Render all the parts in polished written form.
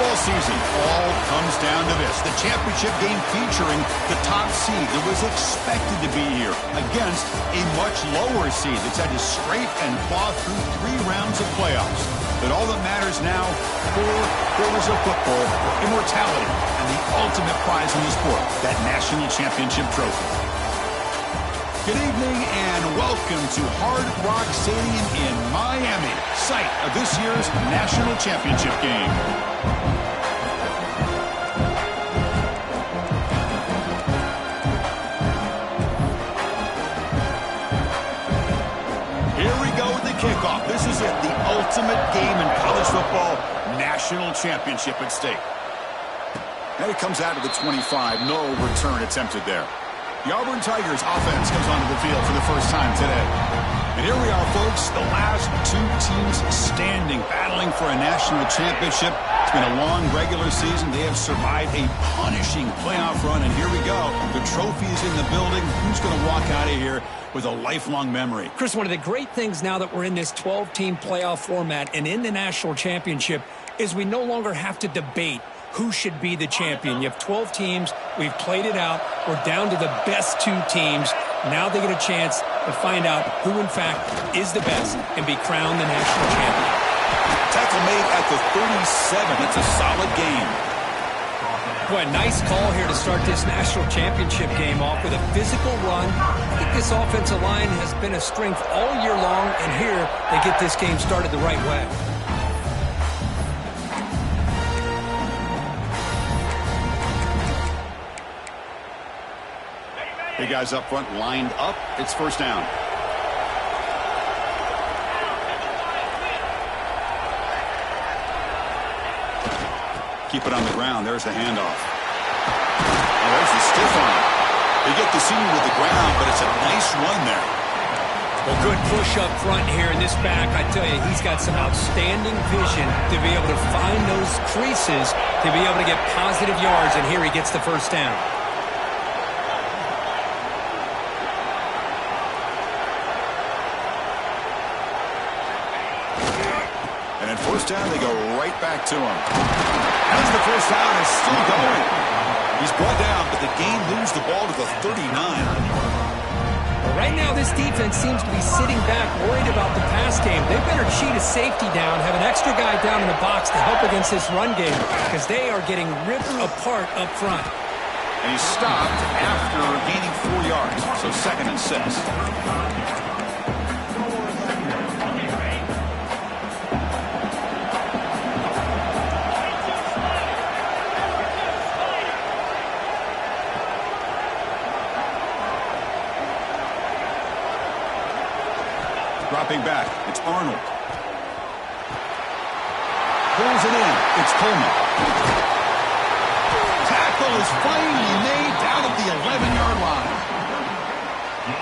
football season all comes down to this. The championship game featuring the top seed that was expected to be here against a much lower seed that's had to scrape and claw through 3 rounds of playoffs. But all that matters now, 4 quarters of football, immortality, and the ultimate prize in the sport, that national championship trophy. Good evening and welcome to Hard Rock Stadium in Miami, site of this year's national championship game. Here we go with the kickoff. This is it, the ultimate game in college football, national championship at stake. And it comes out of the 25, no return attempted there. The Auburn Tigers offense comes onto the field for the first time today. And here we are, folks, the last 2 teams standing, battling for a national championship. It's been a long regular season. They have survived a punishing playoff run, and here we go. The trophy is in the building. Who's going to walk out of here with a lifelong memory? Chris, one of the great things now that we're in this 12-team playoff format and in the national championship is we no longer have to debate who should be the champion. You have 12 teams. We've played it out. We're down to the best 2 teams. Now they get a chance to find out who, in fact, is the best and be crowned the national champion. Tackle made at the 37. It's a solid game. Boy, nice call here to start this national championship game off with a physical run. I think this offensive line has been a strength all year long, and here they get this game started the right way. The guys up front lined up. It's first down. Keep it on the ground. There's the handoff. Oh, there's the stiff arm. They get the senior with the ground, but it's a nice run there. Well, good push up front here in this back. I tell you, he's got some outstanding vision to be able to find those creases, to be able to get positive yards, and here he gets the first down. First down, they go right back to him. As the first down is still going. He's brought down, but the game moves the ball to the 39. Well, right now, this defense seems to be sitting back, worried about the pass game. They better cheat a safety down, have an extra guy down in the box to help against this run game, because they are getting ripped apart up front. And he stopped after gaining 4 yards, so 2nd and 6. Dropping back, it's Arnold. Pulls it in, it's Coleman. Tackle is finally made down at the 11-yard line.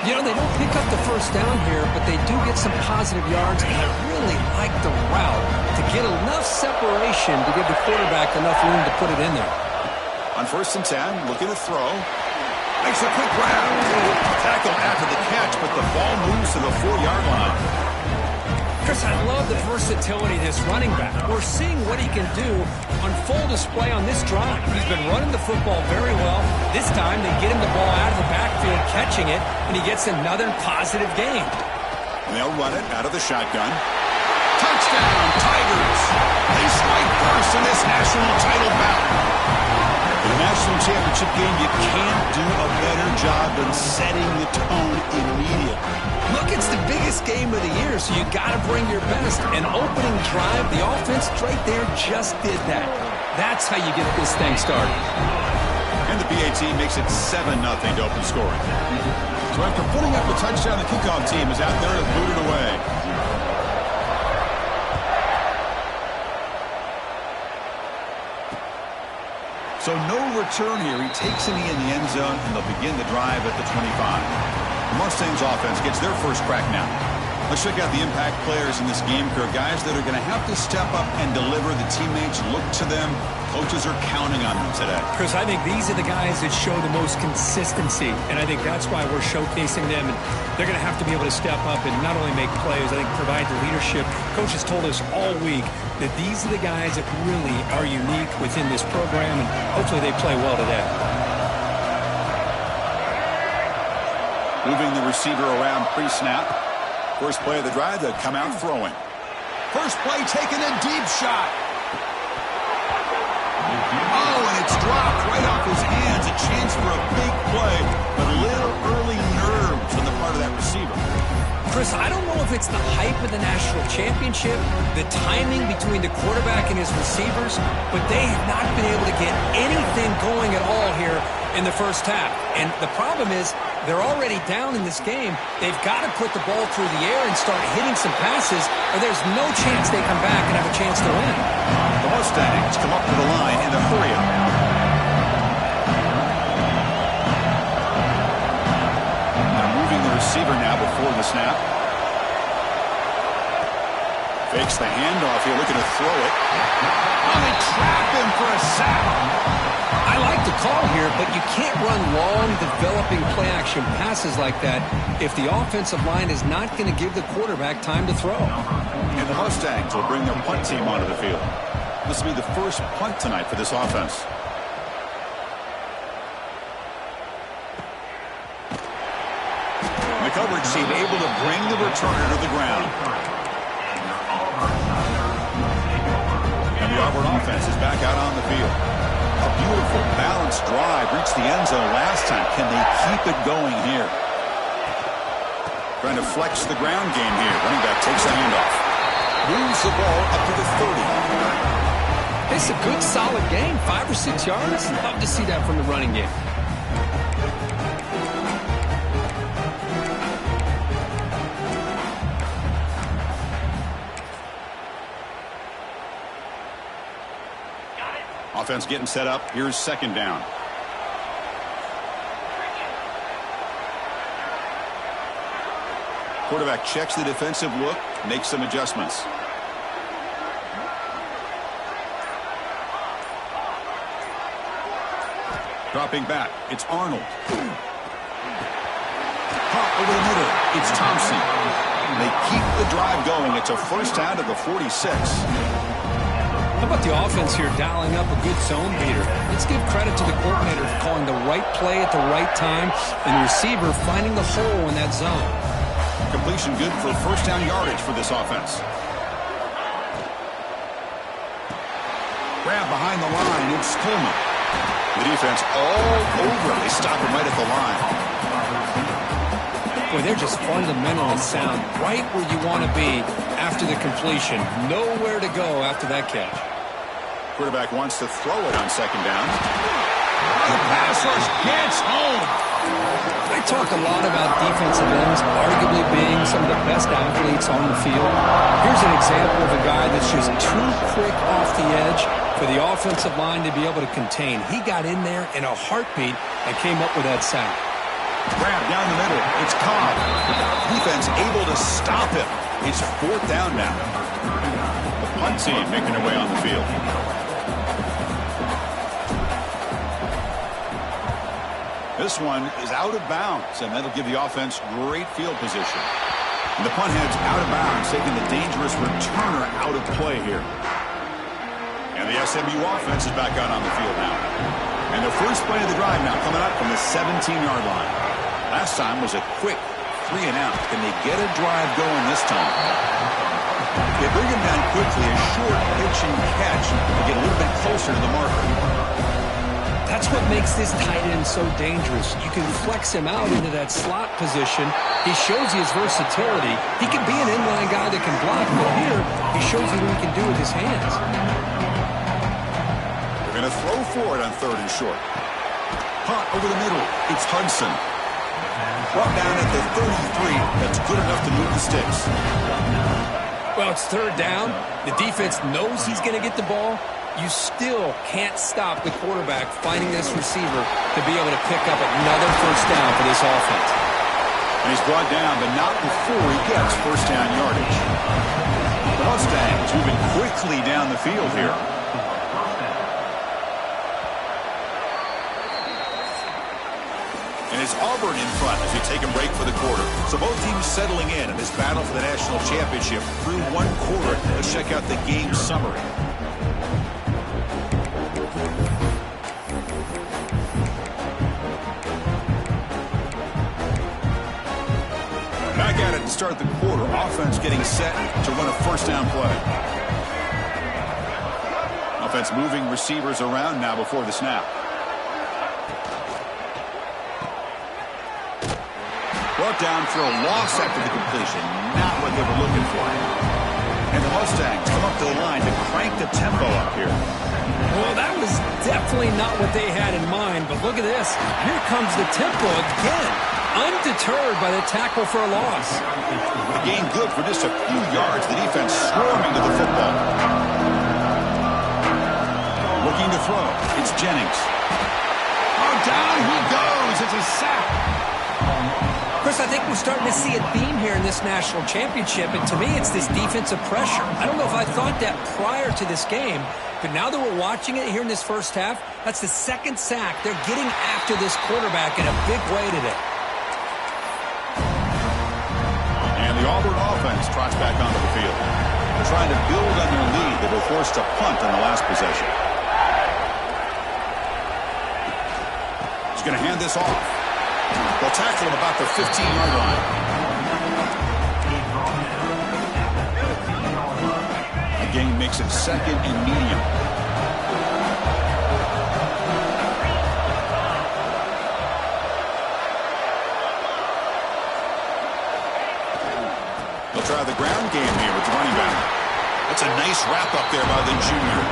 You know, they don't pick up the first down here, but they do get some positive yards, and I really like the route to get enough separation to give the quarterback enough room to put it in there. On 1st and 10, looking to throw. Makes a quick grab. Tackle after the catch, but the ball moves to the 4-yard line. Chris, I love the versatility of this running back. We're seeing what he can do on full display on this drive. He's been running the football very well. This time, they get him the ball out of the backfield, catching it, and he gets another positive gain. And they'll run it out of the shotgun. Touchdown, Tigers! They strike first in this national title bout. In a national championship game, you can't do a better job than setting the tone immediately. Look, it's the biggest game of the year, so you got to bring your best. An opening drive, the offense right there just did that. That's how you get this thing started. And the BAT makes it 7-0 to open scoring. So after putting up a touchdown, the kickoff team is out there to boot it away. So no return here. He takes a knee in the end zone, and they'll begin the drive at the 25. The Mustangs offense gets their first crack now. Let's check out the impact players in this game, Kirk. Guys that are going to have to step up and deliver. The teammates look to them. Coaches are counting on them today. Chris, I think these are the guys that show the most consistency, and I think that's why we're showcasing them. And they're going to have to be able to step up and not only make plays, I think provide the leadership. Coaches told us all week that these are the guys that really are unique within this program, and hopefully they play well today. Moving the receiver around pre-snap. First play of the drive, they come out throwing. First play taken, a deep shot. Oh, and it's dropped right off his hands. A chance for a big play, but a little early nerves on the part of that receiver. Chris, I don't know if it's the hype of the national championship, the timing between the quarterback and his receivers, but they have not been able to get anything going at all here in the first half. And the problem is they're already down in this game. They've got to put the ball through the air and start hitting some passes, or there's no chance they come back and have a chance to win. The Mustangs come up to the line in the hurry-up. They're moving the receiver now before the snap. Fakes the handoff here, looking to throw it. Oh, they trap him for a sack. I like the call here, but you can't run long, developing play-action passes like that if the offensive line is not going to give the quarterback time to throw. And the Mustangs will bring their punt team onto the field. This will be the first punt tonight for this offense. The coverage team able to bring the returner to the ground. And the Auburn offense is back out on the field. A beautiful, balanced drive. Reached the end zone last time. Can they keep it going here? Trying to flex the ground game here. Running back takes the handoff. Moves the ball up to the 30. It's a good, solid game. 5 or 6 yards. Love to see that from the running game. Offense getting set up. Here's second down. Quarterback checks the defensive look, makes some adjustments. Dropping back, it's Arnold. Hot over the middle, it's Thompson. They keep the drive going. It's a first down to the 46. How about the offense here dialing up a good zone beater? Let's give credit to the coordinator for calling the right play at the right time and the receiver finding the hole in that zone. Completion good for first down yardage for this offense. Grab behind the line, it's Coleman. The defense all over. They stop him right at the line. Boy, they're just fundamentally sound, right where you want to be after the completion. Nowhere to go after that catch. Quarterback wants to throw it on second down. The pass rush gets home. I talk a lot about defensive ends arguably being some of the best athletes on the field. Here's an example of a guy that's just too quick off the edge for the offensive line to be able to contain. He got in there in a heartbeat and came up with that sack. Grab down the middle. It's Cobb. Defense able to stop him. It's fourth down now. The punt team making their way on the field. This one is out of bounds, and that'll give the offense great field position. And the punt head's out of bounds, taking the dangerous returner out of play here. And the SMU offense is back out on the field now. And the first play of the drive now coming up from the 17-yard line. Last time was a quick 3 and out. Can they get a drive going this time? They bring him down quickly, a short pitch and catch to get a little bit closer to the marker. That's what makes this tight end so dangerous. You can flex him out into that slot position. He shows you his versatility. He can be an inline guy that can block, but here he shows you what he can do with his hands. They're going to throw for it on third and short. Hot over the middle. It's Hudson. Brought down at the 33. That's good enough to move the sticks. Well, it's third down. The defense knows he's going to get the ball. You still can't stop the quarterback finding this receiver to be able to pick up another first down for this offense. And he's brought down, but not before he gets first down yardage. The Mustangs moving quickly down the field here. And it's Auburn in front as we take a break for the quarter. So both teams settling in this battle for the national championship through one quarter. Let's check out the game summary. Back at it to start the quarter. Offense getting set to run a first down play. Offense moving receivers around now before the snap. Brought down for a loss after the completion. Not what they were looking for. And the Mustangs come up to the line to crank the tempo up here. Well, that was definitely not what they had in mind, but look at this. Here comes the tempo again. Undeterred by the tackle for a loss. The gain good for just a few yards. The defense swarming to the football. Looking to throw. It's Jennings. Oh, down he goes. It's a sack. Chris, I think we're starting to see a theme here in this national championship, and to me it's this defensive pressure. I don't know if I thought that prior to this game, but now that we're watching it here in this first half, that's the second sack. They're getting after this quarterback in a big way today. And the Auburn offense trots back onto the field. They're trying to build on their lead. They were forced to punt on the last possession. He's going to hand this off. They'll tackle him about the 15-yard line. The gain makes it second and medium. They'll try the ground game here with the running back. That's a nice wrap up there by the junior.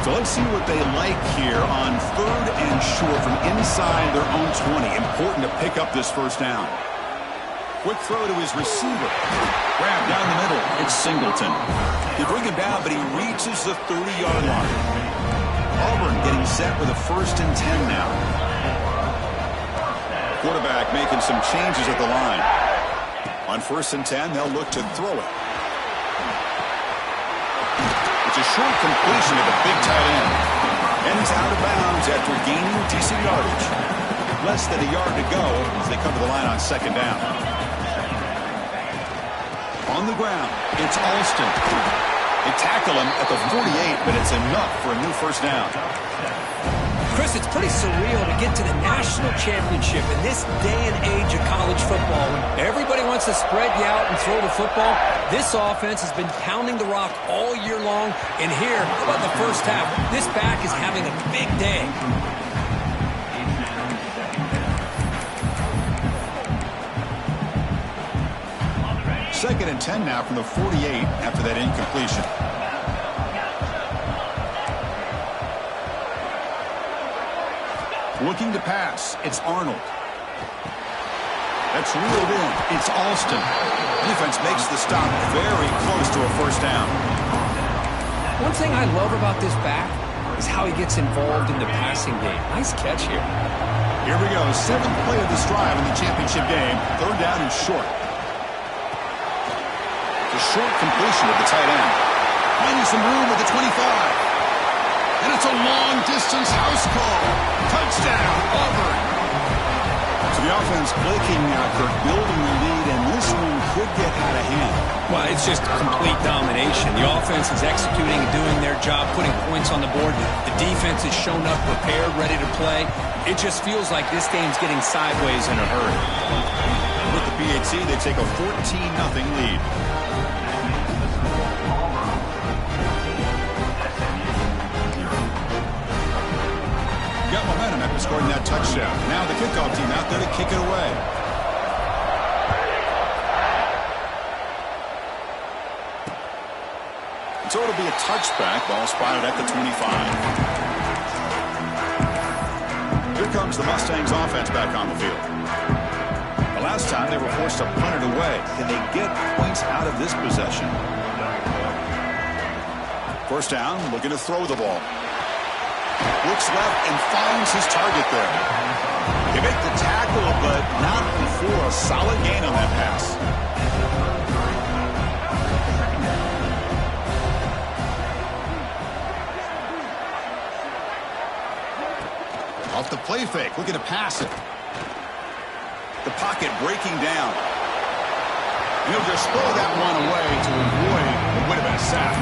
So let's see what they like here on 3rd and short from inside their own 20. Important to pick up this first down. Quick throw to his receiver. Grab down the middle. It's Singleton. They bring him down, but he reaches the 30-yard line. Auburn getting set with a 1st and 10 now. Quarterback making some changes at the line. On 1st and 10, they'll look to throw it. It's a short completion to the big tight end. And he's out of bounds after gaining decent yardage. Less than a yard to go as they come to the line on 2nd down. On the ground, it's Alston. They tackle him at the 48, but it's enough for a new first down. Chris, it's pretty surreal to get to the national championship in this day and age of college football when everybody wants to spread you out and throw the football. This offense has been pounding the rock all year long, and here, how about the first half? This back is having a big day. Second and 10 now from the 48 after that incompletion. Looking to pass, it's Arnold. That's reeled in. It's Alston. Defense makes the stop very close to a first down. One thing I love about this back is how he gets involved in the passing game. Nice catch here. Here we go. 7th play of this drive in the championship game. 3rd down and short. The short completion of the tight end. Finding some room at the 25. And it's a long-distance house call. Touchdown, Auburn. So the offense blinking now, Kirk, building the lead, and this one could get out of hand. Well, it's just complete domination. The offense is executing and doing their job, putting points on the board. The defense has shown up prepared, ready to play. It just feels like this game's getting sideways in a hurry. With the PAT, they take a 14-0 lead. Got momentum after scoring that touchdown. Now the kickoff team out there to kick it away. So it'll be a touchback. Ball spotted at the 25. Here comes the Mustangs offense back on the field. The last time they were forced to punt it away. Can they get points out of this possession? First down, looking to throw the ball. Looks left and finds his target there. They make the tackle, but not before a solid gain on that pass. Off the play fake, looking to pass it. The pocket breaking down. He'll just throw that one away to avoid what would have been a sack.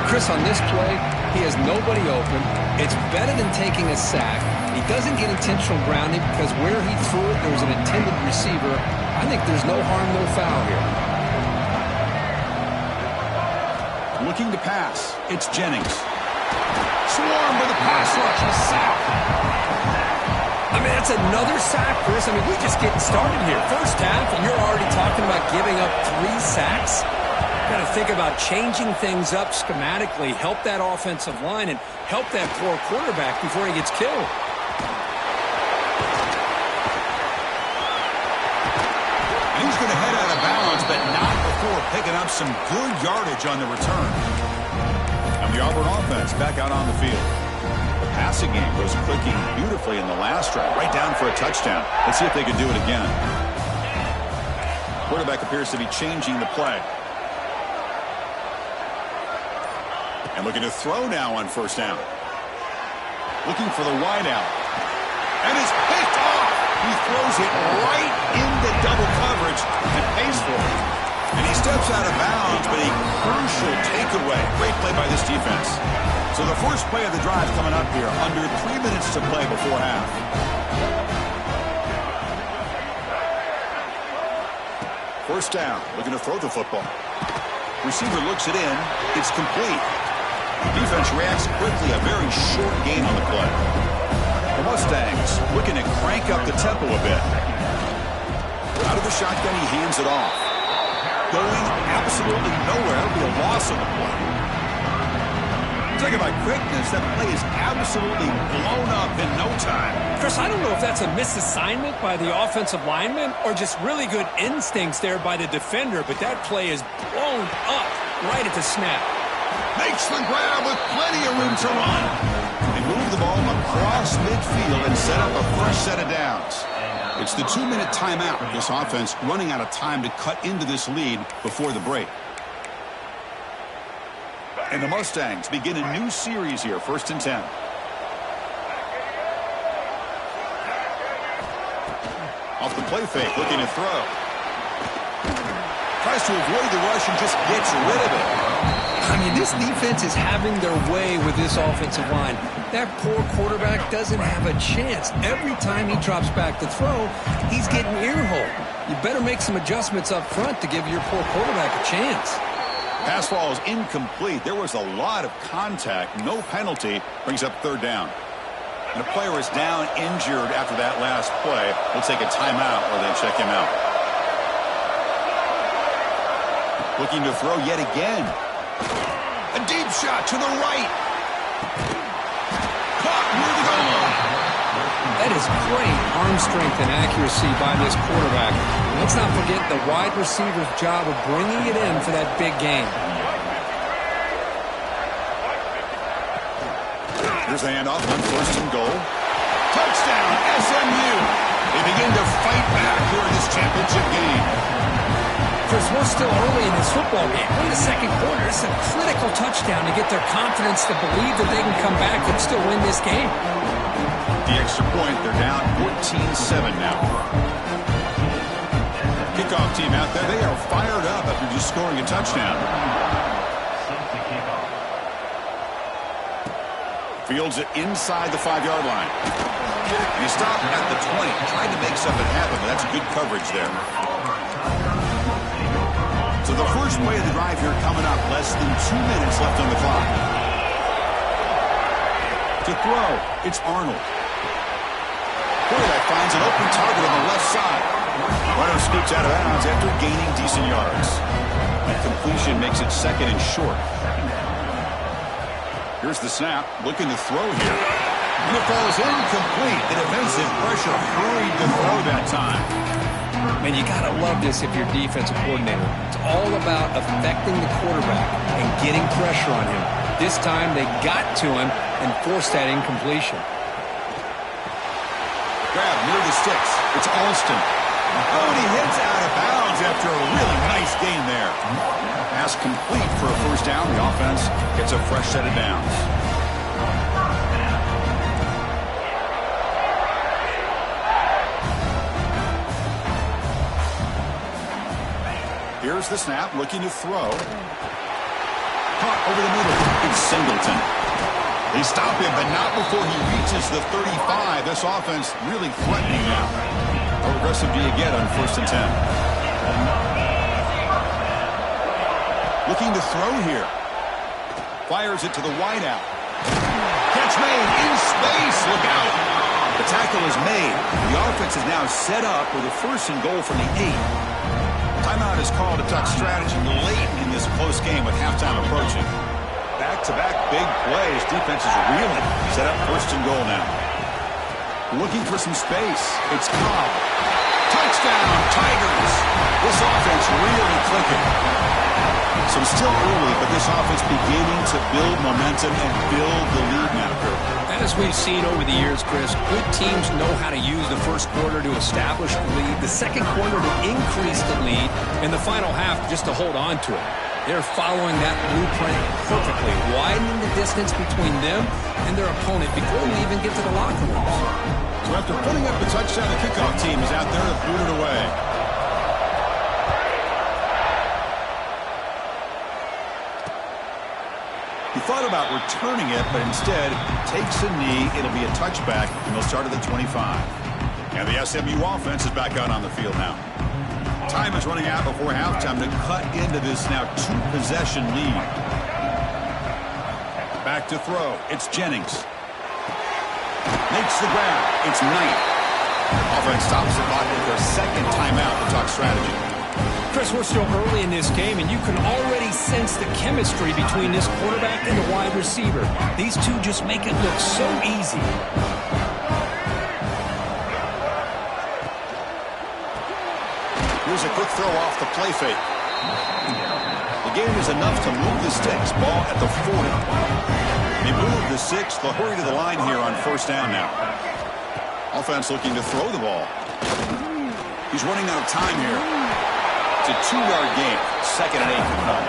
Chris, on this play, he has nobody open. It's better than taking a sack. He doesn't get intentional grounding because where he threw it, there was an intended receiver. I think there's no harm, no foul here. Looking to pass. It's Jennings. Swarm with a pass rush. A sack. I mean, that's another sack, Chris. I mean, we're just getting started here. First half, and you're already talking about giving up 3 sacks. Got to think about changing things up schematically, help that offensive line, and help that poor quarterback before he gets killed. And he's going to head out of bounds, but not before picking up some good yardage on the return. And the Auburn offense back out on the field. The passing game was clicking beautifully in the last drive, right down for a touchdown. Let's see if they can do it again. Quarterback appears to be changing the play. And looking to throw now on first down. Looking for the wide out. And it's picked off. He throws it right into double coverage and pays for it. And he steps out of bounds, but a crucial takeaway. Great play by this defense. So the first play of the drive coming up here. Under 3 minutes to play before half. First down. Looking to throw the football. Receiver looks it in. It's complete. Defense reacts quickly, a very short gain on the play. The Mustangs looking to crank up the tempo a bit. Out of the shotgun, he hands it off. Going absolutely nowhere. It'll be a loss on the play. Talk about quickness, that play is absolutely blown up in no time. Chris, I don't know if that's a misassignment by the offensive lineman or just really good instincts there by the defender, but that play is blown up right at the snap. Makes the grab with plenty of room to run. They move the ball across midfield and set up a fresh set of downs. It's the 2-minute timeout. This offense running out of time to cut into this lead before the break. And the Mustangs begin a new series here, 1st and 10. Off the play fake, looking to throw. Tries to avoid the rush and just gets rid of it. I mean, this defense is having their way with this offensive line. That poor quarterback doesn't have a chance. Every time he drops back to throw, he's getting earholed. You better make some adjustments up front to give your poor quarterback a chance. Pass ball is incomplete. There was a lot of contact. No penalty. Brings up 3rd down. And a player is down injured after that last play. We'll take a timeout or they check him out. Looking to throw yet again. A deep shot to the right. Caught near the goal line. That is great arm strength and accuracy by this quarterback. Let's not forget the wide receiver's job of bringing it in for that big game. Here's the handoff on 1st and goal. Touchdown, SMU. They begin to fight back here in this championship game. Chris, we're still early in this football game. We're in the 2nd quarter. It's a critical touchdown to get their confidence to believe that they can come back and still win this game. The extra point, they're down 14-7 now. Kickoff team out there, they are fired up after just scoring a touchdown. Fields it inside the 5-yard line. And he stopped at the 20, trying to make something happen, but that's good coverage there. So the first play of the drive here coming up, less than 2 minutes left on the clock. To throw, it's Arnold. Quarterback finds an open target on the left side. Runner scoots out of bounds after gaining decent yards. That completion makes it 2nd and short. Here's the snap, looking to throw here. And it falls incomplete. The defensive pressure hurried to throw that time. Man, you got to love this if you're defensive coordinator. It's all about affecting the quarterback and getting pressure on him. this time they got to him and forced that incompletion. Grab near the sticks. It's Alston. Oh, and he hits out of bounds after a really nice gain there. Pass complete for a first down. The offense gets a fresh set of downs. Here's the snap, looking to throw. Caught over the middle. It's Singleton. They stop him, but not before he reaches the 35. This offense really threatening now. How aggressive do you get on 1st and 10? Looking to throw here. Fires it to the wideout. Catch made in space. Look out. The tackle is made. The offense is now set up with a 1st and goal from the 8. Timeout is called to talk strategy late in this close game with halftime approaching. Back-to-back big plays. Defense is reeling. Set up 1st and goal now. Looking for some space. It's Cobb. Touchdown, Tigers. This offense really clicking. So still early, but this offense beginning to build momentum and build the lead now. As we've seen over the years, Chris, good teams know how to use the first quarter to establish the lead, the second quarter to increase the lead, and the final half just to hold on to it. They're following that blueprint perfectly, widening the distance between them and their opponent before they even get to the locker rooms. So after putting up the touchdown, the kickoff team is out there to boot it away. He thought about returning it, but instead takes a knee. It'll be a touchback, and they'll start at the 25. And the SMU offense is back out on the field now. Time is running out before halftime to cut into this now 2-possession lead. Back to throw. It's Jennings. Makes the grab. It's Knight. Offense stops the clock with their second timeout to talk strategy. Chris, we're still early in this game, and you can already sense the chemistry between this quarterback and the wide receiver. These two just make it look so easy. Here's a quick throw off the play fake. The gain is enough to move the sticks. Ball at the 40. They move the 6. They'll hurry to the line here on 1st down now. Offense looking to throw the ball. He's running out of time here. It's a 2-yard gain. 2nd and 8 coming up.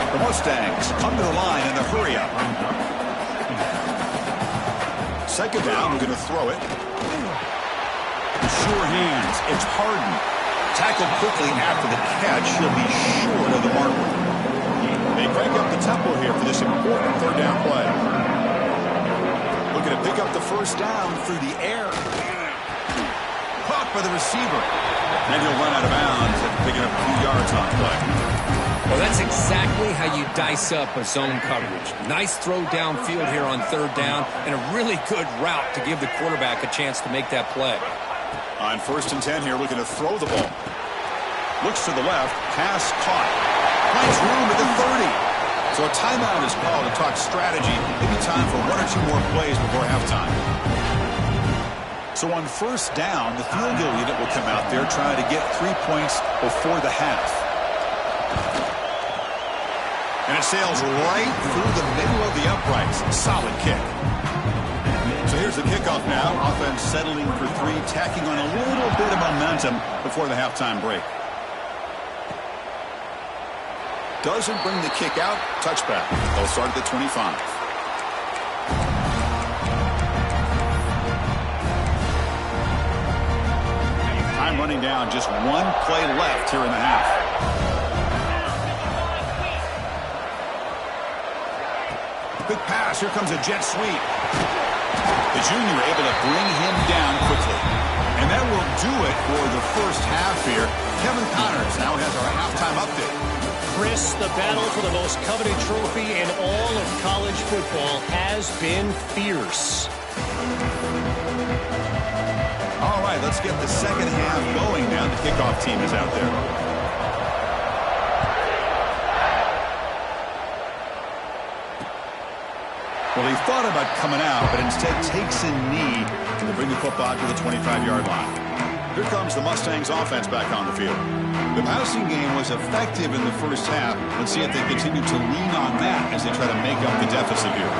The Mustangs come to the line in the hurry up. 2nd down. We're going to throw it. Sure hands. It's Harden. Tackled quickly after the catch. He'll be short of the marker. They crank up the tempo here for this important 3rd down play. Looking to pick up the 1st down through the air. Caught by the receiver. And he'll run out of bounds after picking up a few yards on the play. Well, that's exactly how you dice up a zone coverage. Nice throw downfield here on 3rd down and a really good route to give the quarterback a chance to make that play. On 1st and 10 here, looking to throw the ball. Looks to the left. Pass caught. Finds room at the 30. So a timeout is called to talk strategy. Maybe time for 1 or 2 more plays before halftime. So on 1st down, the field goal unit will come out there trying to get 3 points before the half. And it sails right through the middle of the uprights. Solid kick. So here's the kickoff now. Offense settling for 3, tacking on a little bit of momentum before the halftime break. Doesn't bring the kick out. Touchback. They'll start at the 25. Time running down. Just 1 play left here in the half. Quick pass. Here comes a jet sweep. The junior able to bring him down quickly. And that will do it for the 1st half here. Kevin Connors now has our halftime update. Chris, the battle for the most coveted trophy in all of college football has been fierce. All right, let's get the 2nd half going now. The kickoff team is out there. Well, he thought about coming out, but instead takes a knee to bring the football to the 25-yard line. Here comes the Mustangs offense back on the field. The passing game was effective in the first half. Let's see if they continue to lean on that as they try to make up the deficit here.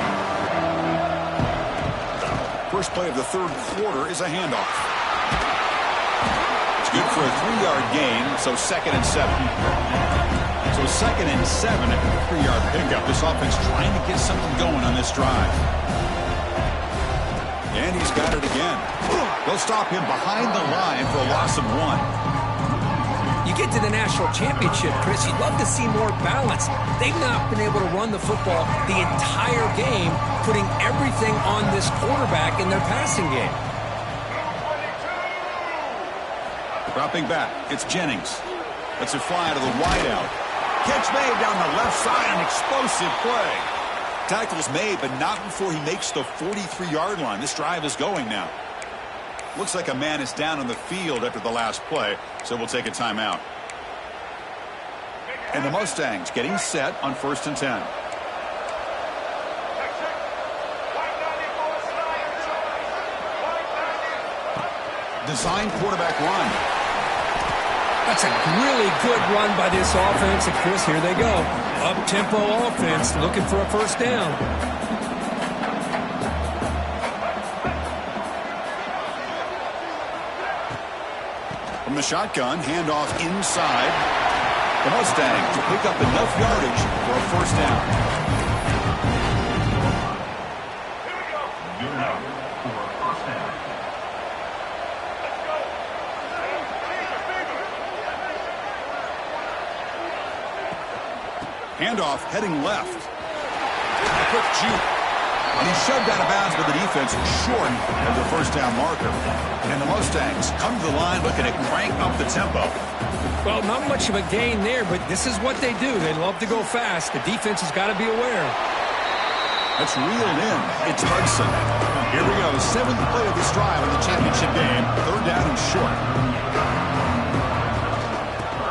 First play of the third quarter is a handoff. It's good for a 3-yard gain, so 2nd and 7. So 2nd and 7 after the 3-yard pickup. This offense trying to get something going on this drive. And he's got it again. They'll stop him behind the line for a loss of 1. You get to the national championship, Chris, you'd love to see more balance. They've not been able to run the football the entire game, putting everything on this quarterback in their passing game. Dropping back, it's Jennings. Lets it fly to the wideout. Catch made down the left side, an explosive play. Tackle's made, but not before he makes the 43-yard line. This drive is going now. Looks like a man is down on the field after the last play, so we'll take a timeout. And the Mustangs getting set on 1st and 10. Design quarterback run. That's a really good run by this offense. And Chris, here they go. Up-tempo offense looking for a first down. From the shotgun, handoff inside. The Mustangs to pick up enough yardage for a first down. Handoff heading left. A quick juke. And he's shoved out of bounds with the defense short of the first down marker. And the Mustangs come to the line looking to crank up the tempo. Well, not much of a gain there, but this is what they do. They love to go fast. The defense has got to be aware. That's reeled in. It's Hudson. Here we go. 7th play of this drive in the championship game. 3rd down and short.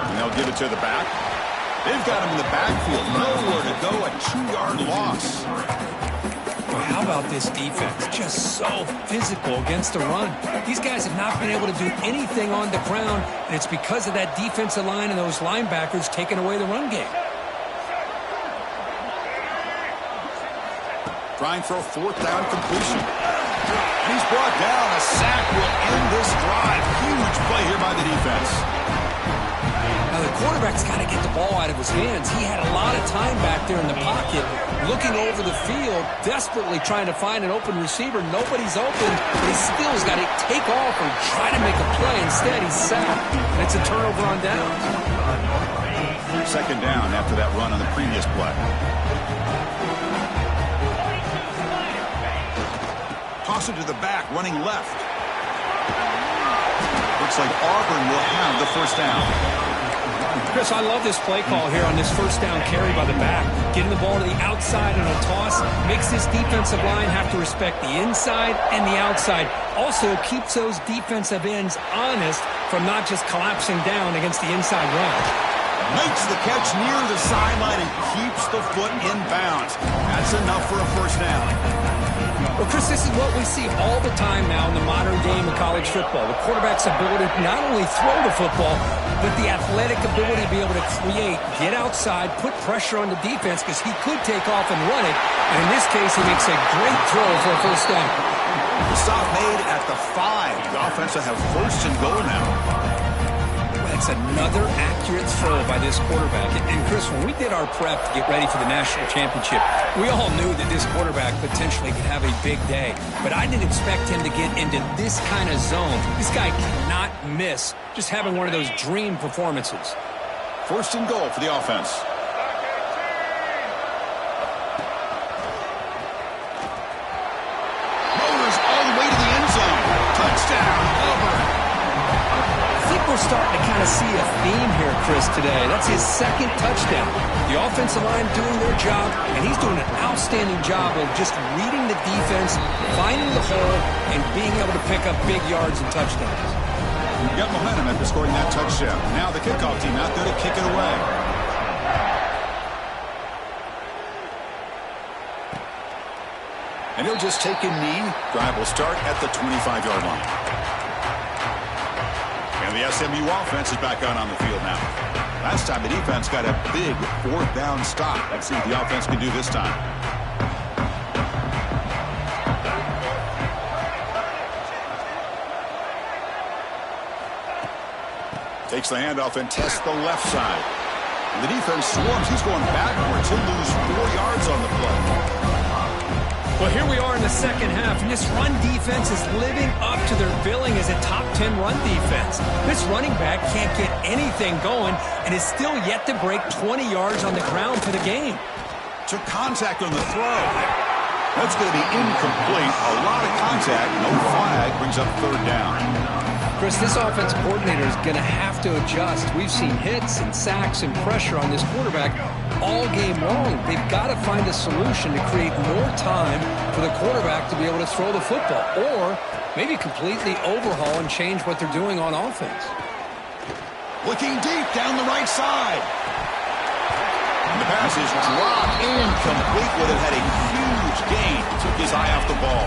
And they'll give it to the back. They've got him in the backfield. Nowhere to go. A 2-yard loss. Well, how about this defense? Just so physical against the run. These guys have not been able to do anything on the ground, and it's because of that defensive line and those linebackers taking away the run game. Trying for a 4th down completion. And he's brought down. A sack will end this drive. Huge play here by the defense. Now, the quarterback's got to get the ball out of his hands. He had a lot of time back there in the pocket, looking over the field, desperately trying to find an open receiver. Nobody's open, but he still has got to take off and try to make a play. Instead, he's sacked, and it's a turnover on downs. 2nd down after that run on the previous play. Toss it to the back, running left. Looks like Auburn will have the first down. Chris, I love this play call here on this first down carry by the back. Getting the ball to the outside on a toss makes this defensive line have to respect the inside and the outside. Also keeps those defensive ends honest from not just collapsing down against the inside run. Makes the catch near the sideline and keeps the foot in bounds. That's enough for a first down. Well, Chris, this is what we see all the time now in the modern game of college football. The quarterback's ability to not only throw the football, but the athletic ability to be able to create, get outside, put pressure on the defense because he could take off and run it. And in this case, he makes a great throw for a first down. The stop made at the 5. The offense will have 1st and goal now. That's another accurate throw by this quarterback. And Chris, when we did our prep to get ready for the national championship, we all knew that this quarterback potentially could have a big day. But I didn't expect him to get into this kind of zone. This guy cannot miss just having one of those dream performances. 1st and goal for the offense. Motors all the way to the end zone. Touchdown, Auburn. I think we're starting to kind of see a theme here, Chris, today. That's his 2nd touchdown. The offensive line doing their job, and he's doing an outstanding job of just reading the defense, finding the hole, and being able to pick up big yards and touchdowns. Got momentum after scoring that touchdown. Now the kickoff team out there to kick it away. And he'll just take a knee. Drive will start at the 25-yard line. The SMU offense is back out on the field now. Last time the defense got a big fourth down stop. Let's see what the offense can do this time. Takes the handoff and tests the left side. And the defense swarms. He's going backwards. He'll lose 4 yards on the play. Well, here we are in the second half, and this run defense is living up to their billing as a top 10 run defense. This running back can't get anything going and is still yet to break 20 yards on the ground for the game. Took contact on the throw. That's going to be incomplete. A lot of contact. No flag. Brings up third down. Chris, this offense coordinator is going to have to adjust. We've seen hits and sacks and pressure on this quarterback all game long. They've got to find a solution to create more time for the quarterback to be able to throw the football, or maybe completely overhaul and change what they're doing on offense. Looking deep down the right side. And the pass is dropped incomplete. Would have had a huge gain. Took his eye off the ball.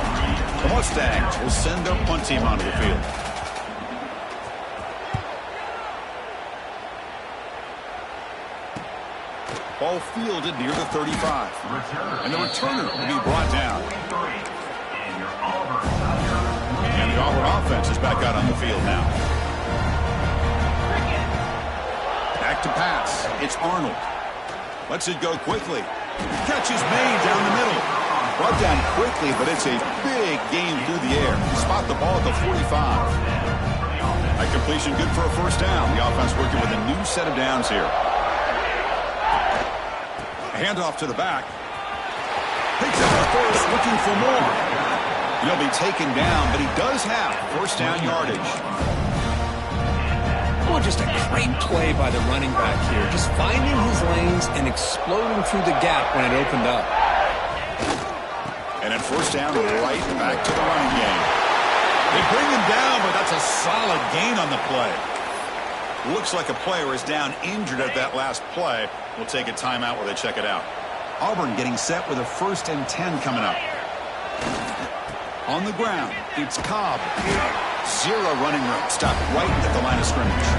The Mustangs will send their punt team onto the field. Ball fielded near the 35. And the returner will be brought down. And the Auburn offense is back out on the field now. Back to pass. It's Arnold. Lets it go quickly. Catch is made down the middle. Brought down quickly, but it's a big gain through the air. Spot the ball at the 45. A completion good for a first down. The offense working with a new set of downs here. Handoff to the back. Picks up the first, looking for more. He'll be taken down, but he does have first down yardage. Oh, just a great play by the running back here. Just finding his lanes and exploding through the gap when it opened up. And at first down, right back to the running game. They bring him down, but that's a solid gain on the play. Looks like a player is down injured at that last play. We'll take a timeout while they check it out. Auburn getting set with a 1st and 10 coming up. On the ground, it's Cobb. Zero running room. Stop right at the line of scrimmage.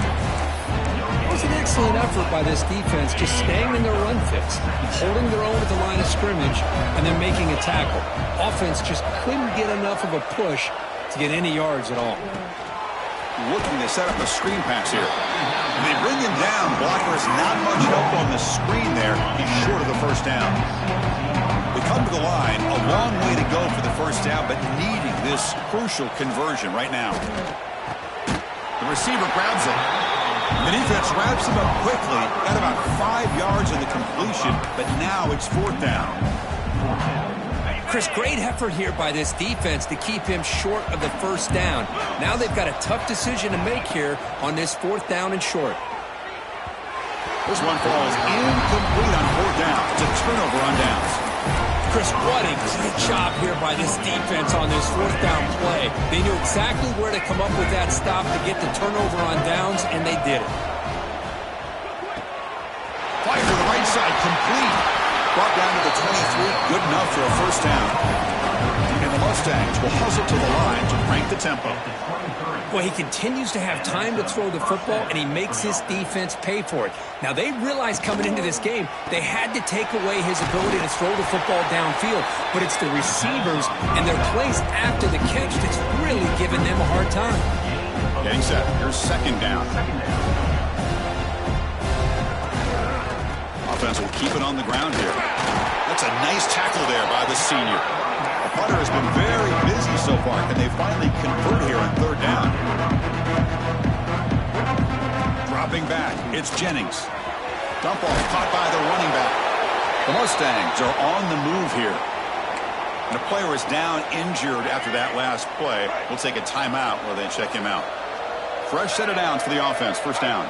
It was an excellent effort by this defense, just staying in their run fits, holding their own at the line of scrimmage, and then making a tackle. Offense just couldn't get enough of a push to get any yards at all. Looking to set up a screen pass here. And they bring him down. Blocker is not much help on the screen there. He's short of the first down. We come to the line. A long way to go for the first down, but needing this crucial conversion right now. The receiver grabs it. The defense wraps him up quickly. Got about 5 yards in the completion, but now it's fourth down. Chris, great effort here by this defense to keep him short of the first down. Now they've got a tough decision to make here on this fourth down and short. This one falls incomplete on fourth down. It's a turnover on downs. Chris, what a great job here by this defense on this fourth down play. They knew exactly where to come up with that stop to get the turnover on downs, and they did it. Fire to the right side, complete. Brought down to the 23, good enough for a first down. And the Mustangs will hustle to the line to crank the tempo. Well, he continues to have time to throw the football, and he makes his defense pay for it. Now, they realized coming into this game, they had to take away his ability to throw the football downfield, but it's the receivers and their plays after the catch that's really giving them a hard time. Getting set. Here's second down. Offense will keep it on the ground here. That's a nice tackle there by the senior. The punter has been very busy so far. Can they finally convert here on third down? Dropping back, it's Jennings. Dump off caught by the running back. The Mustangs are on the move here. And the player is down injured after that last play. We'll take a timeout while they check him out. Fresh set of downs for the offense. First down.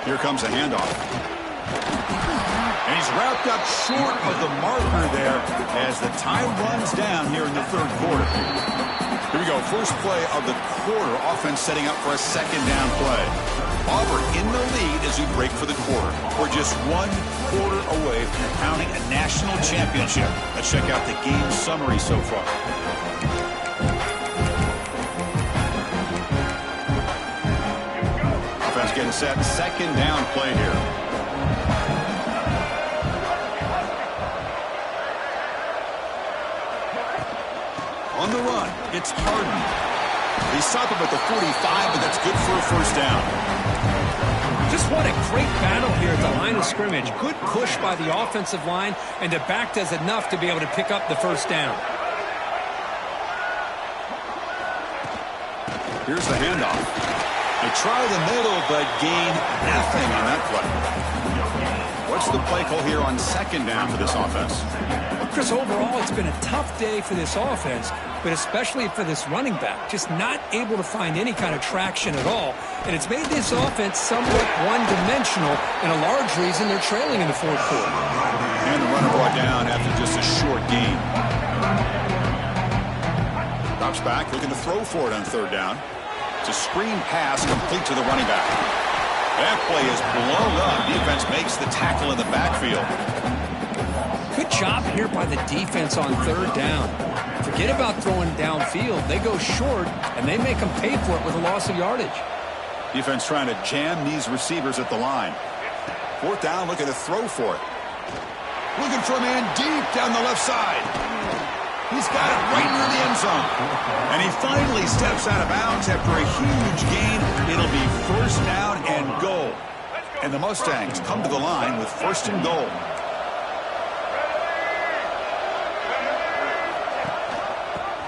Here comes a handoff. And he's wrapped up short of the marker there as the time runs down here in the third quarter. Here we go. First play of the quarter. Offense setting up for a second down play. Auburn in the lead as we break for the quarter. We're just 1 quarter away from crowning a national championship. Let's check out the game summary so far. to set second down play here. On the run, it's Harden. He stopped him at the 45, but that's good for a first down. Just what a great battle here at the line of scrimmage. Good push by the offensive line, and the back does enough to be able to pick up the first down. Here's the handoff. They try the middle, but gain nothing on that play. What's the play call here on second down for this offense? Well, Chris, overall, it's been a tough day for this offense, but especially for this running back. Just not able to find any kind of traction at all. And it's made this offense somewhat one-dimensional, and a large reason they're trailing in the fourth quarter. And the runner brought down after just a short gain. Drops back, looking to throw for it on third down. It's a screen pass complete to the running back. That play is blown up. Defense makes the tackle in the backfield. Good job here by the defense on third down. Forget about throwing downfield. They go short, and they make them pay for it with a loss of yardage. Defense trying to jam these receivers at the line. Fourth down, looking to throw for it. Looking for a man deep down the left side. He's got it right near the end zone. And he finally steps out of bounds after a huge gain. It'll be first down and goal. And the Mustangs come to the line with first and goal.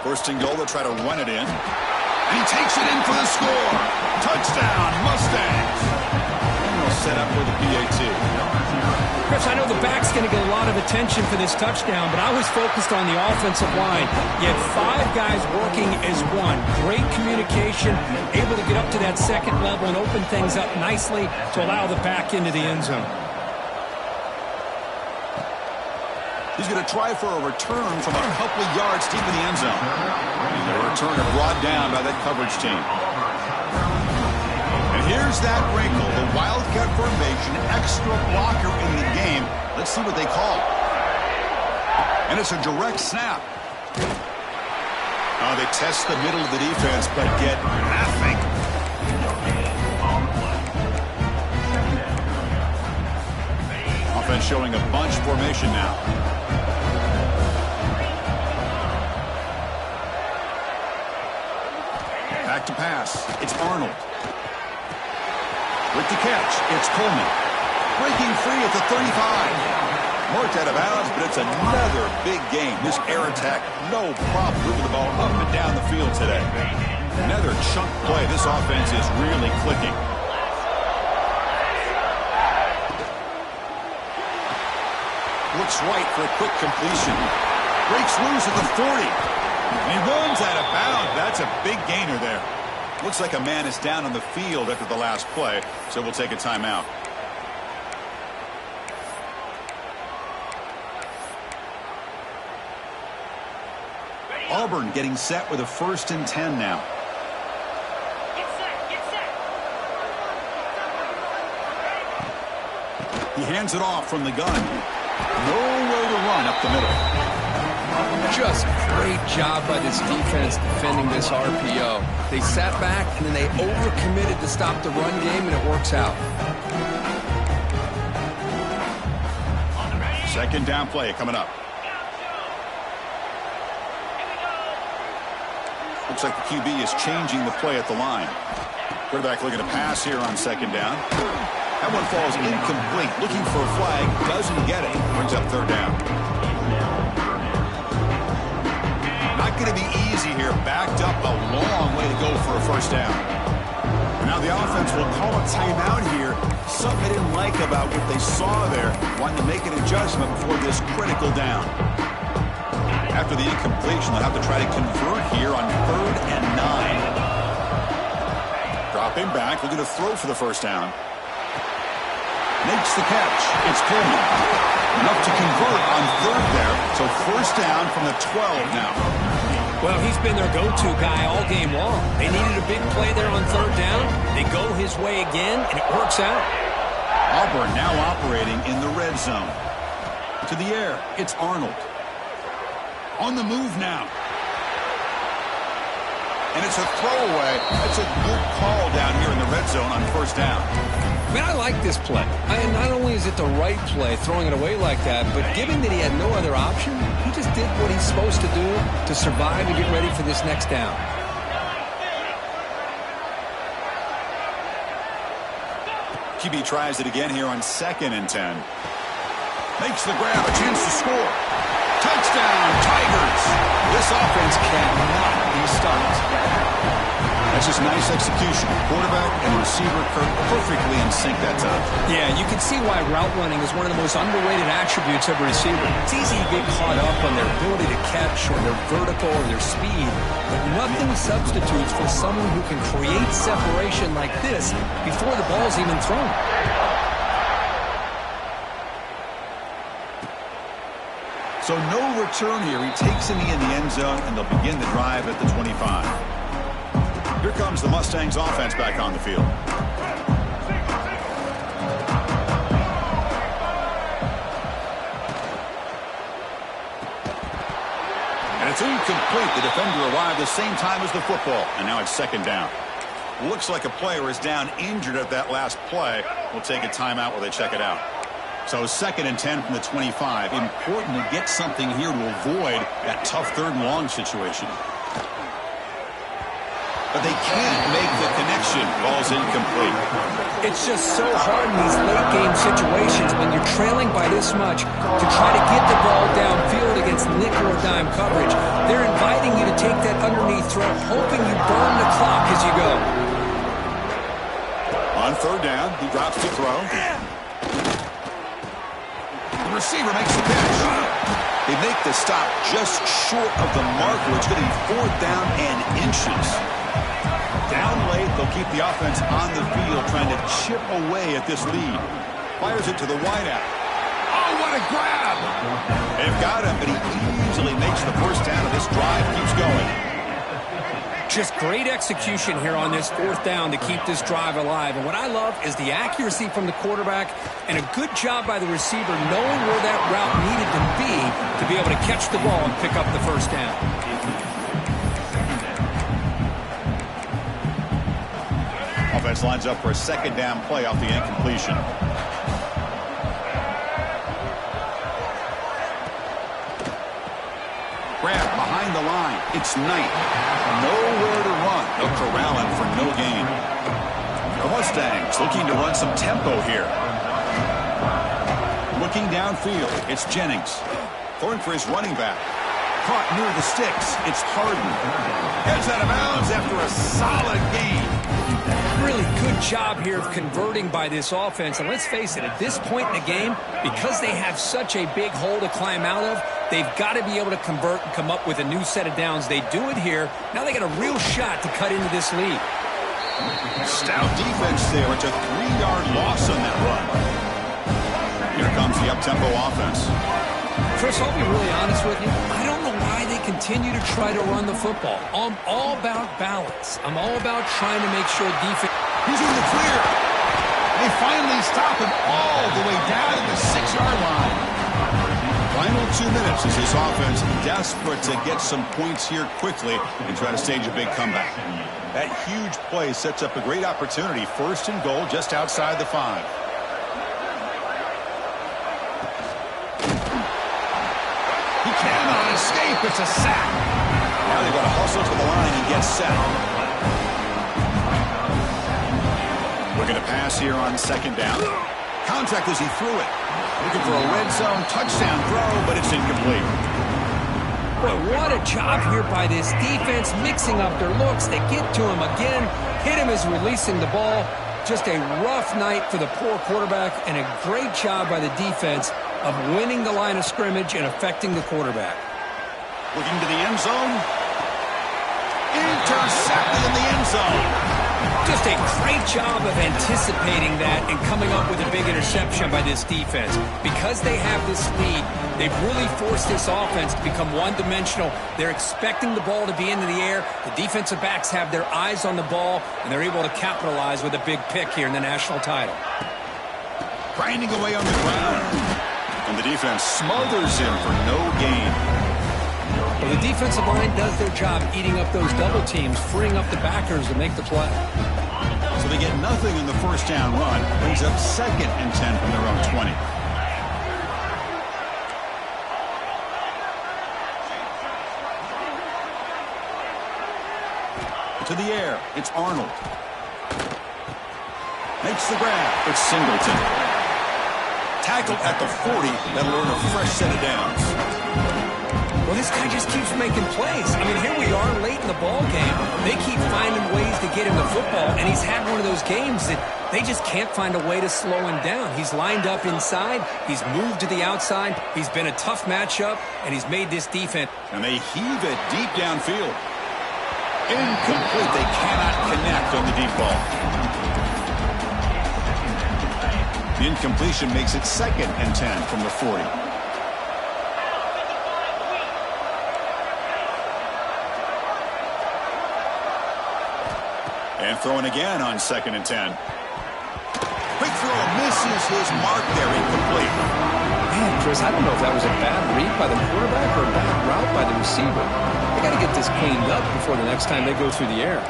First and goal, they'll try to run it in. And he takes it in for the score. Touchdown, Mustangs. And they'll set up with a PAT. Chris, I know the back's going to get a lot of attention for this touchdown, but I was focused on the offensive line. You had 5 guys working as one. Great communication, able to get up to that second level and open things up nicely to allow the back into the end zone. He's going to try for a return from a couple of yards deep in the end zone. And the returner brought down by that coverage team. And here's that wrinkle, the Wildcat formation, extra blocker in the game. Let's see what they call. And it's a direct snap. Oh, they test the middle of the defense, but get nothing. Offense showing a bunch formation now. Back to pass. It's Arnold. With the catch, it's Coleman. Breaking free at the 35. Marked out of bounds, but it's another big game. This air attack, no problem moving the ball up and down the field today. Another chunk play. This offense is really clicking. Looks right for a quick completion. Breaks loose at the 40. And he runs out of bounds. That's a big gainer there. Looks like a man is down on the field after the last play, so we'll take a timeout. Auburn getting set with a 1st and 10 now. Get set. He hands it off from the gun. Nowhere to run up the middle. Just great job by this defense defending this RPO. They sat back and then they overcommitted to stop the run game, and it works out. Second down play coming up. Looks like the QB is changing the play at the line. Quarterback looking to pass here on second down. That one falls incomplete. Looking for a flag. Doesn't get it. Brings up third down. Not going to be easy here. Backed up a long way to go for a first down. And now the offense will call a timeout here. Something they didn't like about what they saw there. Wanting to make an adjustment before this critical down. After the incompletion, they'll have to try to convert here on 3rd and 9. Dropping back, looking to throw for the first down. Makes the catch. It's Coleman. Enough to convert on 3rd there. So first down from the 12 now. Well, he's been their go-to guy all game long. They needed a big play there on 3rd down. They go his way again, and it works out. Auburn now operating in the red zone. To the air, it's Arnold. On the move now. And it's a throwaway. That's a good call down here in the red zone on first down. Man, I like this play. And not only is it the right play, throwing it away like that, but given that he had no other option, he just did what he's supposed to do to survive and get ready for this next down. QB tries it again here on 2nd and 10. Makes the grab, a chance to score. Touchdown, Tigers! This offense cannot be stopped. That's just nice execution. Quarterback and receiver perfectly in sync that time. Yeah, you can see why route running is one of the most underrated attributes of a receiver. It's easy to get caught up on their ability to catch or their vertical or their speed, but nothing substitutes for someone who can create separation like this before the ball's even thrown. So no return here. He takes in the end zone, and they'll begin the drive at the 25. Here comes the Mustangs offense back on the field. And it's incomplete. The defender arrived the same time as the football, and now it's 2nd down. Looks like a player is down injured at that last play. We'll take a timeout while they check it out. So 2nd and 10 from the 25. Important to get something here to avoid that tough 3rd and long situation. But they can't make the connection. Ball's incomplete. It's just so hard in these late game situations when you're trailing by this much to try to get the ball downfield against nickel or dime coverage. They're inviting you to take that underneath throw, hoping you burn the clock as you go. On 3rd down, he drops to throw. The receiver makes the catch. They make the stop just short of the marker. It's going to be 4th down and inches. Down late, they'll keep the offense on the field trying to chip away at this lead. Fires it to the wideout. Oh, what a grab! They've got him, but he easily makes the first down, and this drive keeps going. Just great execution here on this 4th down to keep this drive alive. And what I love is the accuracy from the quarterback and a good job by the receiver knowing where that route needed to be able to catch the ball and pick up the first down. Offense lines up for a 2nd down play off the incompletion. Grab behind the line. It's Knight. Nowhere to run. They'll corral him for no gain. The Mustangs looking to run some tempo here. Looking downfield. It's Jennings. Throwing for his running back. Caught near the sticks. It's Harden. Heads out of bounds after a solid gain. Really good job here of converting by this offense. And let's face it, at this point in the game, because they have such a big hole to climb out of, they've got to be able to convert and come up with a new set of downs. They do it here. Now they got a real shot to cut into this lead. Stout defense there. It's a 3-yard loss on that run. Here comes the up-tempo offense. Chris, I'll be really honest with you. I don't know why they continue to try to run the football. I'm all about balance. I'm all about trying to make sure defense... He's in the clear. They finally stop him all the way down to the 6-yard line. Final 2 minutes as this offense desperate to get some points here quickly and try to stage a big comeback. That huge play sets up a great opportunity. 1st and goal just outside the 5. He cannot escape. It's a sack. Now they've got to hustle to the line and get set. Looking to pass here on 2nd down. Contact as he threw it. Looking for a red zone touchdown throw, but it's incomplete. Boy, what a job here by this defense, mixing up their looks. They get to him again, hit him as releasing the ball. Just a rough night for the poor quarterback, and a great job by the defense of winning the line of scrimmage and affecting the quarterback. Looking to the end zone. Intercepted in the end zone. Just a great job of anticipating that and coming up with a big interception by this defense. Because they have this lead, they've really forced this offense to become one-dimensional. They're expecting the ball to be into the air. The defensive backs have their eyes on the ball, and they're able to capitalize with a big pick here in the national title. Grinding away on the ground. And the defense smothers him for no gain. Well, the defensive line does their job eating up those double teams, freeing up the backers to make the play. So they get nothing in the first down run. Brings up 2nd and 10 from their own 20. To the air. It's Arnold. Makes the grab. It's Singleton. Tackled at the 40. That'll earn a fresh set of downs. Well, this guy just keeps making plays. I mean, here we are late in the ball game. They keep finding ways to get him the football, and he's had one of those games that they just can't find a way to slow him down. He's lined up inside. He's moved to the outside. He's been a tough matchup, and he's made this defense. And they heave it deep downfield. Incomplete. They cannot connect on the deep ball. The incompletion makes it 2nd and 10 from the 40. And throwing again on 2nd and 10. Quick throw misses his mark there. Incomplete. Man, Chris, I don't know if that was a bad read by the quarterback or a bad route by the receiver. They got to get this cleaned up before the next time they go through the air.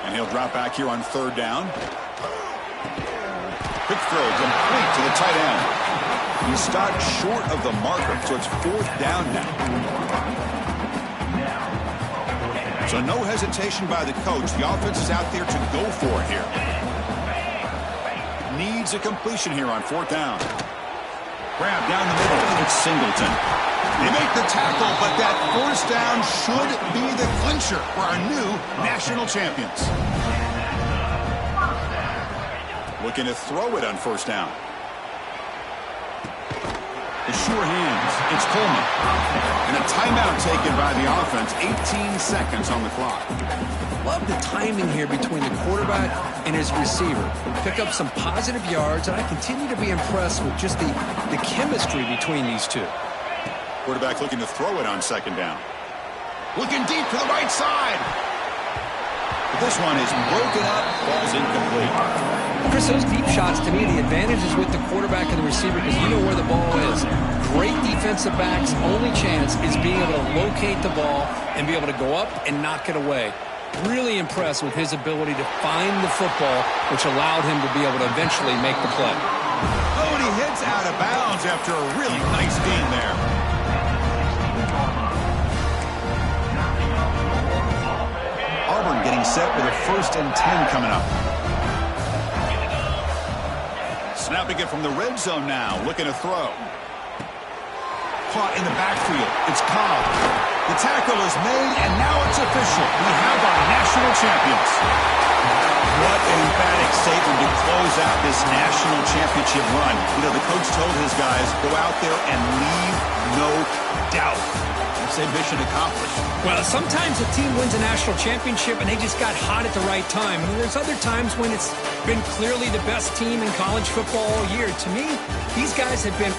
And he'll drop back here on 3rd down. Quick throw complete to the tight end. He stopped short of the marker, so it's 4th down now. So no hesitation by the coach. The offense is out there to go for it here. Needs a completion here on 4th down. Grab down the middle. It's Singleton. They make the tackle, but that 1st down should be the clincher for our new national champions. Looking to throw it on 1st down. The sure hands. It's Coleman. And a timeout taken by the offense. 18 seconds on the clock. Love the timing here between the quarterback and his receiver. Pick up some positive yards, and I continue to be impressed with just the chemistry between these two. Quarterback looking to throw it on 2nd down. Looking deep to the right side. But this one is broken up. Ball's incomplete. Chris, those deep shots, to me, the advantage is with the quarterback and the receiver because you know where the ball is. Great defensive backs' only chance is being able to locate the ball and be able to go up and knock it away. Really impressed with his ability to find the football, which allowed him to be able to eventually make the play. Oh, and he hits out of bounds after a really nice gain there. Auburn getting set with a 1st and 10 coming up. Snapping it from the red zone now, looking to throw. Caught in the backfield. It's Cobb. The tackle is made, and now it's official. We have our national champions. What an emphatic statement to close out this national championship run. You know, the coach told his guys, go out there and leave no doubt. Say mission accomplished. Well, sometimes a team wins a national championship and they just got hot at the right time. And there's other times when it's been clearly the best team in college football all year. To me, these guys have been